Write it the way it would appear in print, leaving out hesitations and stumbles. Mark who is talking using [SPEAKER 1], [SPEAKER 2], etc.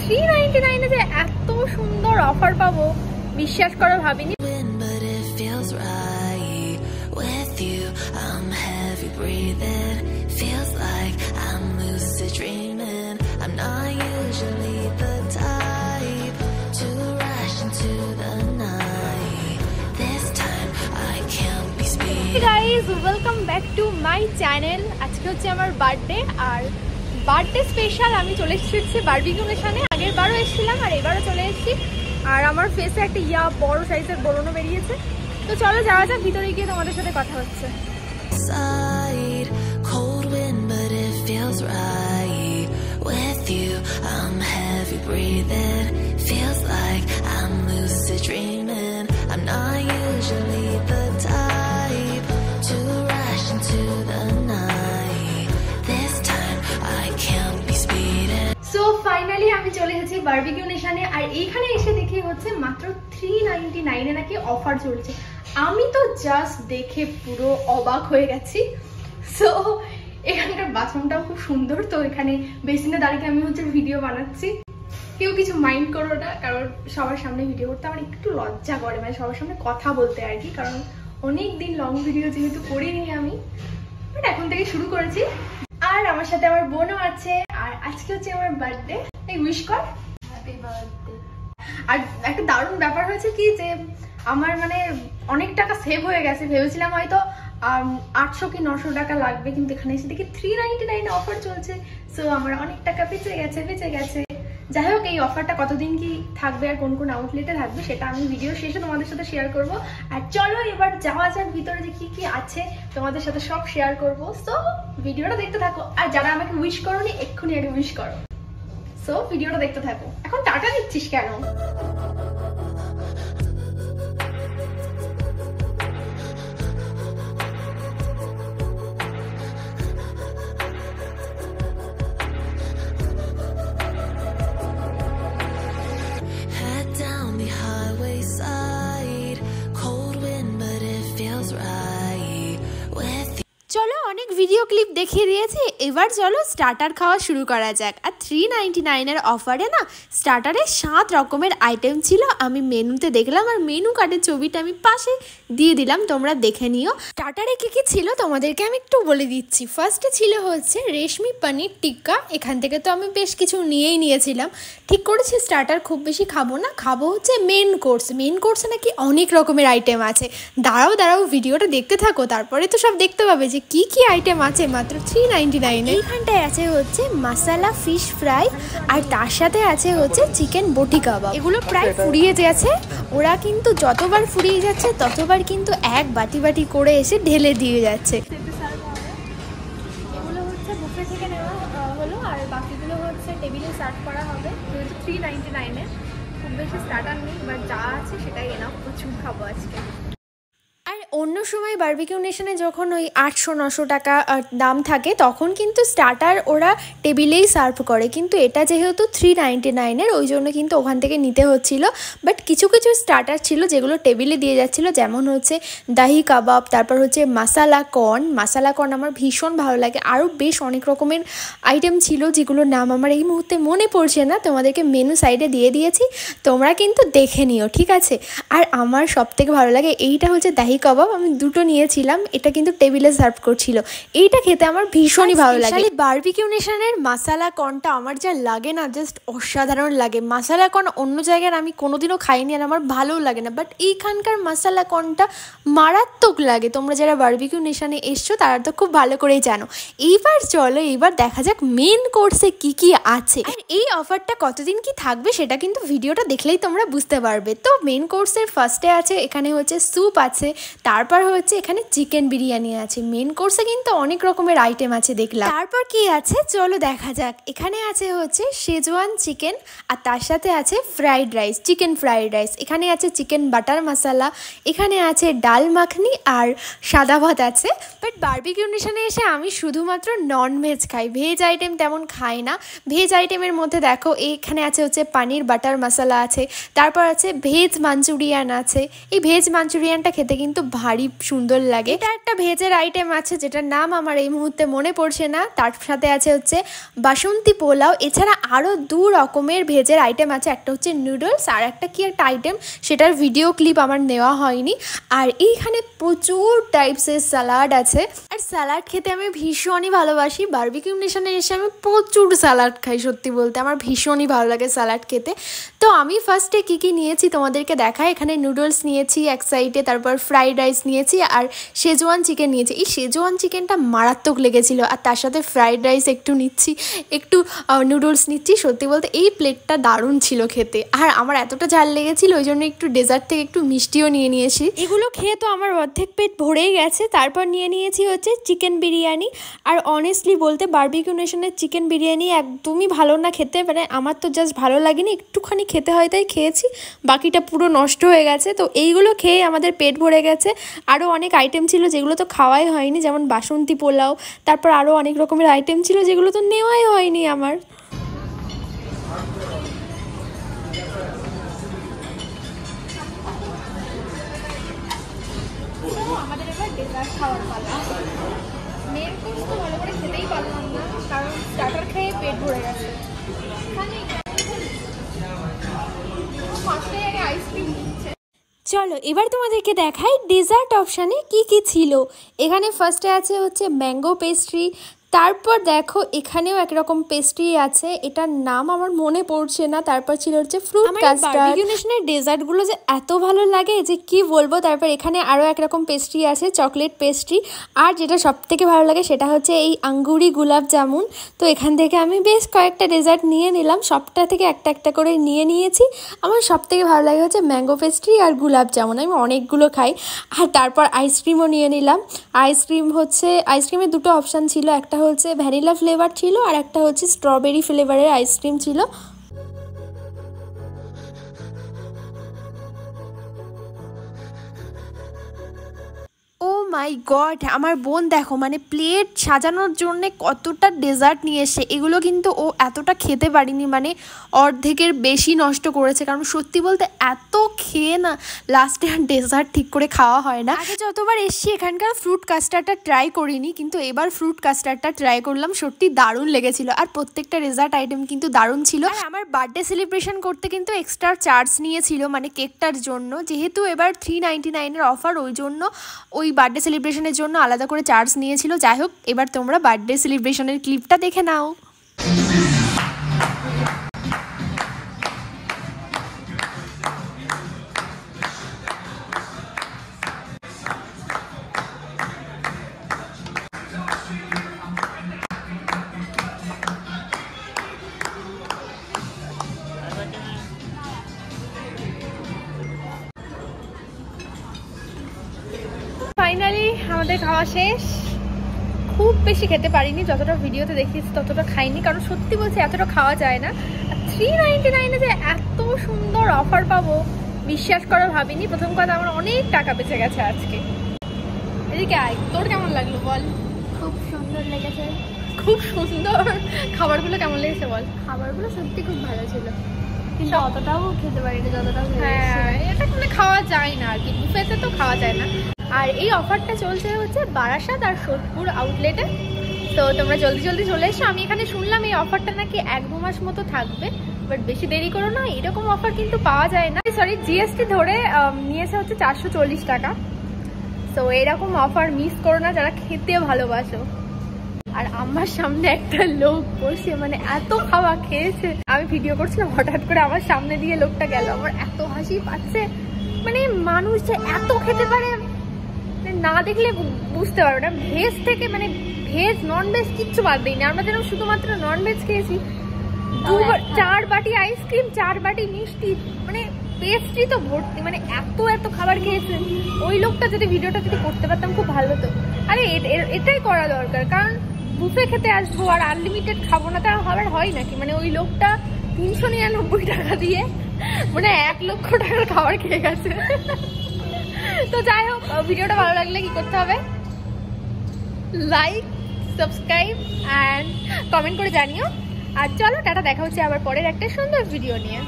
[SPEAKER 1] 399 এ যে এত সুন্দর অফার পাবো বিশ্বাস করো ভাবিনি। Guys, welcome back to my channel. আজকে হচ্ছে আমার বার্থডে আর বার্থডে স্পেশাল আমি চলে এসেছি বারবিকিউ নেশনে। আগের বারও এসেছিলাম আর এবারও চলে এসেছি। আর আমার ফেসে একটা বড় সাইজের ব্রণও বেরিয়েছে। তো চলো যাওয়া যাক, ভিতরে গিয়ে তোমাদের সাথে কথা হচ্ছে। সো ফাইনালি আমি চলে এসেছি বারবিকিউ নেশনে আর এইখানে এসে দেখি হচ্ছে মাত্র 399 এ নাকি অফার চলছে। আমি তো জাস্ট দেখে পুরো অবাক হয়ে গেছি। সো এখানকার বাথরুমটাও খুব সুন্দর। তো এখানে বেসিনে দাঁড়িয়ে আমি হচ্ছে ভিডিও বানাচ্ছি। কেউ কিছু মাইন্ড করো না, কারণ সবার সামনে ভিডিও করতে আমার একটু লজ্জা করে, মানে সবার সামনে কথা বলতে আর কি, কারণ অনেকদিন লং ভিডিও যেহেতু করিনি আমি, বাট এখন থেকে শুরু করেছি। আর আমার সাথে আমার বোনও আছে আর আজকে হচ্ছে আমার বার্থডে। এই উইশ কর, হ্যাপি বার্থডে। আর একটা দারুণ ব্যাপার হয়েছে কি যে আমার মানে অনেক টাকা সেভ হয়ে গেছে। ভেবেছিলাম হয়তো 800 কি 900 টাকা লাগবে, কিন্তু এখানে এসে দেখি 399 অফার চলছে। সো আমার অনেক টাকা বেঁচে গেছে। যাই হোক, এই অফারটা কতদিন কি থাকবে আর কোন কোন আউটলেটে থাকবে সেটা আমি ভিডিও শেষে তোমাদের সাথে শেয়ার করব। আর চলো এবার যাওয়া যাক ভিতরে, যে কি কি আছে তোমাদের সাথে সব শেয়ার করব। সো ভিডিওটা দেখতে থাকো। আর যারা আমাকে উইশ করোনি এক্ষুনি আগে উইশ করো। সো ভিডিওটা দেখতে থাকো। এখন টাকা দিচ্ছিস কেন? চলো অনেক ভিডিও ক্লিপ দেখিয়ে দিয়েছি, এবার চলো স্টার্টার খাওয়া শুরু করা যাক। আর 399 এর অফারে না স্টার্টারে 7 রকমের আইটেম ছিল। আমি মেনুতে দেখলাম আর মেনু কার্ডের ছবিটা আমি পাশে দিয়ে দিলাম, তোমরা দেখে নিও। স্টার্টারে কি কি ছিল তোমাদেরকে আমি একটু বলে দিচ্ছি। ফার্স্টে ছিল হচ্ছে রেশমি পনির টিক্কা। এখান থেকে তো আমি বেশ কিছু নিয়েই নিয়েছিলাম। ঠিক করেছি স্টার্টার খুব বেশি খাবো না, খাবো হচ্ছে মেন কোর্সে নাকি অনেক রকমের আইটেম আছে। দাঁড়াও ভিডিওটা দেখতে থাকো, তারপরে তো সব দেখতে পাবে যে কি কি আইটেম আছে মাত্র 399 এ। এইখানটায় আছে হচ্ছে মাসালা ফিশ ফ্রাই আর তার সাথে আছে হচ্ছে চিকেন বটি কাবাব। এগুলো প্রায় ফুরিয়ে গেছে, ওরা কিন্তু যতবার ফুরিয়ে যাচ্ছে ততবার কিন্তু এক বাটি করে এসে ঢেলে দিয়ে যাচ্ছে। এগুলো হচ্ছে বুফে থেকে নেওয়া হলো আর বাকিগুলো হচ্ছে টেবিলে সার্ভ করা হবে। 399 এ খুব বেশি স্টার্টার নেই, বাট যা আছে সেটাই এনাফ। প্রচুর খাবো আজকে। আর অন্য সময় বারবিকিউ নেশনে যখন ওই 800-900 টাকা দাম থাকে তখন কিন্তু স্টার্টার ওরা টেবিলেই সার্ভ করে, কিন্তু এটা যেহেতু 399 এর ওই জন্য কিন্তু ওখান থেকে নিতে হচ্ছিল। বাট কিছু স্টার্টার ছিল যেগুলো টেবিলে দিয়ে যাচ্ছিলো, যেমন হচ্ছে দাহি কাবাব, তারপর হচ্ছে মাসালা কর্ন আমার ভীষণ ভালো লাগে। আরও বেশ অনেক রকমের আইটেম ছিল যেগুলোর নাম আমার এই মুহূর্তে মনে পড়ছে না, তোমাদেরকে মেনু সাইডে দিয়ে দিয়েছি, তোমরা কিন্তু দেখে নিও, ঠিক আছে। আর আমার সবথেকে ভালো লাগে এইটা হচ্ছে দাহি কাবাব। আমি দুটো নিয়েছিলাম, এটা কিন্তু টেবিলে সার্ভ করছিল। এইটা খেতে আমার ভীষণই ভালো লাগে। বারবিকিউ নেশনের মাসালা কর্নটা আমার যা লাগে না, জাস্ট অসাধারণ লাগে। মাসালা কর্ন অন্য জায়গার আমি কোনোদিনও খাইনি আর আমার ভালোও লাগে না, বাট এইখানকার মাসালা কর্নটা মারাত্মক লাগে। তোমরা যারা বারবিকিউ নেশনে এসছো তারা তো খুব ভালো করেই জানো। এইবার দেখা যাক মেন কোর্সে কি কি আছে আর এই অফারটা কতদিন কি থাকবে সেটা কিন্তু ভিডিওটা দেখলেই তোমরা বুঝতে পারবে। তো মেন কোর্সের ফার্স্টে আছে এখানে হচ্ছে স্যুপ আছে, তারপর হচ্ছে এখানে চিকেন বিরিয়ানি আছে। মেন কোর্সে কিন্তু অনেক রকমের আইটেম আছে দেখলাম। তারপর কি আছে চলো দেখা যাক। এখানে আছে হচ্ছে শেজওয়ান চিকেন আর তার সাথে আছে চিকেন ফ্রাইড রাইস। এখানে আছে চিকেন বাটার মশলা, এখানে আছে ডাল মাখনি আর সাদা ভাত আছে। বাট বারবিকিউ নেশনে এসে আমি শুধুমাত্র ননভেজ খাই, ভেজ আইটেম তেমন খাই না। ভেজ আইটেমের মধ্যে দেখো এখানে আছে হচ্ছে পানির বাটার মশলা আছে, তারপর আছে ভেজ মাঞ্চুরিয়ান আছে। এই ভেজ মাঞ্চুরিয়ানটা খেতে কিন্তু ভারী ভারী সুন্দর লাগে। এটা একটা ভেজের আইটেম আছে যেটার নাম আমার এই মুহূর্তে মনে পড়ছে না। তার সাথে আছে হচ্ছে বাসন্তী পোলাও। এছাড়া আরও 2 রকমের ভেজের আইটেম আছে, একটা হচ্ছে নুডলস আর একটা কি একটা আইটেম, সেটার ভিডিও ক্লিপ আমার নেওয়া হয়নি। আর এইখানে প্রচুর টাইপসের স্যালাড আছে, আর স্যালাড খেতে আমি ভীষণই ভালোবাসি। বারবিকিউ নেশনে এসে আমি প্রচুর স্যালাড খাই, সত্যি বলতে আমার ভীষণই ভালো লাগে স্যালাড খেতে। তো আমি ফার্স্টে কী কী নিয়েছি তোমাদেরকে দেখাই। এখানে নুডলস নিয়েছি এক সাইডে, তারপর ফ্রাইড রাইস নিয়েছি আর শেজওয়ান চিকেন নিয়েছি। এই শেজওয়ান চিকেনটা মারাত্মক লেগেছিল, আর তার সাথে ফ্রাইড রাইস একটু নিচ্ছি, একটু নুডলস নিচ্ছি। সত্যি বলতে এই প্লেটটা দারুণ ছিল খেতে, আর আমার এতটা ঝাল লেগেছিল ওই জন্য একটু ডেজার্ট থেকে একটু মিষ্টিও নিয়ে নিয়েছি। এগুলো খেয়ে তো আমার অর্ধেক পেট ভরেই গেছে। তারপর নিয়ে নিয়েছি হচ্ছে চিকেন বিরিয়ানি। আর অনেস্টলি বলতে বারবিকিউ নেশনের চিকেন বিরিয়ানি একদমই ভালো না খেতে, মানে আমার তো জাস্ট ভালো লাগেনি, একটুখানি খেতে হয় তাই খেয়েছি, বাকিটা পুরো নষ্ট হয়ে গেছে। তো এইগুলো খেয়ে আমাদের পেট ভরে গেছে। আরও অনেক আইটেম ছিল যেগুলো তো খাওয়াই হয়নি, যেমন বাসন্তী পোলাও, তারপর আরও অনেক রকমের আইটেম ছিল যেগুলো তো নেওয়াই হয়নি আমার। আমাদের এবার ডেজার্ট খাওয়ার পালা। মেন কোর্স তো ভালো করে খেতেই পারলাম না, কারণ স্টার্টার খেয়ে পেট ভরে গেছে। চলো এবার তোমাদেরকে দেখাই ডেজার্ট অপশানে কি কি ছিল। এখানে ফার্স্টে আছে হচ্ছে ম্যাঙ্গো পেস্ট্রি, তারপর দেখো এখানেও একরকম পেস্ট্রি আছে, এটার নাম আমার মনে পড়ছে না। তারপর ছিল হচ্ছে ফ্রুট কাস্টার্ড। বারবিকিউ নেশনের ডেজার্টগুলো যে এত ভালো লাগে যে কি বলবো। তারপর এখানে আরও একরকম পেস্ট্রি আছে, চকলেট পেস্ট্রি। আর যেটা সব থেকে ভালো লাগে সেটা হচ্ছে এই আঙ্গুরি গোলাপ জামুন। তো এখান থেকে আমি বেশ কয়েকটা ডেজার্ট নিয়ে নিলাম, সবটা থেকে একটা একটা করে নিয়ে নিয়েছি। আমার সব থেকে ভালো লাগে হচ্ছে ম্যাঙ্গো পেস্ট্রি আর গোলাপ জামুন, আমি অনেকগুলো খাই। আর তারপর আইসক্রিমও নিয়ে নিলাম। আইসক্রিমের 2টো অপশান ছিল, একটা হচ্ছে ভ্যানিলা ফ্লেভার ছিল আর একটা হচ্ছে স্ট্রবেরি ফ্লেভারের আইসক্রিম ছিল। ও মাই গড, আমার বোন দেখো মানে প্লেট সাজানোর জন্য কতটা ডেজার্ট নিয়ে এসে। এগুলো কিন্তু ও এতটা খেতে পারিনি, মানে অর্ধেকের বেশি নষ্ট করেছে, কারণ সত্যি বলতে এত খেয়ে না লাস্টে আর ডেজার্ট ঠিক করে খাওয়া হয় না। আগে যতবার এসছি এখানকার ফ্রুট কাস্টার্ডটা ট্রাই করিনি, কিন্তু এবার ফ্রুট কাস্টার্ডটা ট্রাই করলাম, সত্যি দারুণ লেগেছিল। আর প্রত্যেকটা ডেজার্ট আইটেম কিন্তু দারুণ ছিল। আর আমার বার্থডে সেলিব্রেশন করতে কিন্তু এক্সট্রা চার্জ নিয়েছিল, মানে কেকটার জন্য। যেহেতু এবার 399-এর অফার, ওই জন্য ওই বার্থডে সেলিব্রেশনের জন্য আলাদা করে চার্জ নিয়েছিল। যাই হোক, এবার তোমরা বার্থডে সেলিব্রেশনের ক্লিপটা দেখে নাও। ফাইনালি আমাদের খাওয়া শেষ। খুব বেশি খেতে পারিনি, যতটা ভিডিওতে দেখিয়েছি ততটা খাইনি, কারণ সত্যি বলছি এতটা খাওয়া যায় না। 399-এ যে এত সুন্দর অফার পাবো বিশ্বাস করা ভাবিনি। প্রথম কথা আমার অনেক টাকা বেঁচে গেছে আজকে। এদিকে আয়, তোর কেমন লাগলো বল?
[SPEAKER 2] খুব সুন্দর লেগেছে।
[SPEAKER 1] খুব সুন্দর। খাবারগুলো কেমন লেগেছে বল?
[SPEAKER 2] খাবারগুলো সত্যি খুব ভালো ছিল, কিন্তু অতটাও খেতে পারিনি যতটা।
[SPEAKER 1] হ্যাঁ, এটা কোনো খাওয়া যায় না আর কি, বুফেতে তো খাওয়া যায় না। আর এই অফারটা চলছে হচ্ছে বারাসাত আর সোদপুর আউটলেটে। তো তোমরা জলদি জলদি চলে এসো। আমি এখানে শুনলাম এই অফারটা নাকি 1-2 মাস মতো থাকবে, বাট বেশি দেরি করো না, এরকম অফার কিন্তু পাওয়া যায় না। সরি, জিএসটি ধরে নিয়েছে হচ্ছে 440 টাকা। তো এরকম অফার মিস করো না যারা খেতে ভালোবাসো। আর আমার সামনে একটা লোক বসে মানে এত খাওয়া খেয়েছে, আমি ভিডিও করছিলাম, হঠাৎ করে আমার সামনে দিয়ে লোকটা গেল, আমার এত হাসি পাচ্ছে। মানে মানুষ যে এত খেতে পারে না দেখলে বুঝতে পারবে না। ভেজ থেকে মানে ভেজ নন ভেজ কিচ্ছু বাদ দিইনি আমরা, যেন শুধুমাত্র নন ভেজ খেয়েছি। 4 বাটি আইসক্রিম, 4 বাটি মিষ্টি, মানে পেস্ট্রি তো ভর্তি, মানে এত এত খাবার খেয়েছেন। ওই লোকটা যদি ভিডিওটা যদি করতে পারতাম খুব ভালো হতো। আরে এটাই করা দরকার, কারণ বুফে খেতে আসবো আর আনলিমিটেড খাবো না, তা খাবার হয় নাকি? মানে ওই লোকটা 399 টাকা দিয়ে মানে 1 লক্ষ টাকার খাবার খেয়ে গেছে। তো যাই হোক, ভিডিওটা ভালো লাগলে কি করতে হবে? লাইক, সাবস্ক্রাইব অ্যান্ড কমেন্ট করে জানিও। আর চলো টাটা, দেখা হচ্ছে আবার পরের একটা সুন্দর ভিডিও নিয়ে।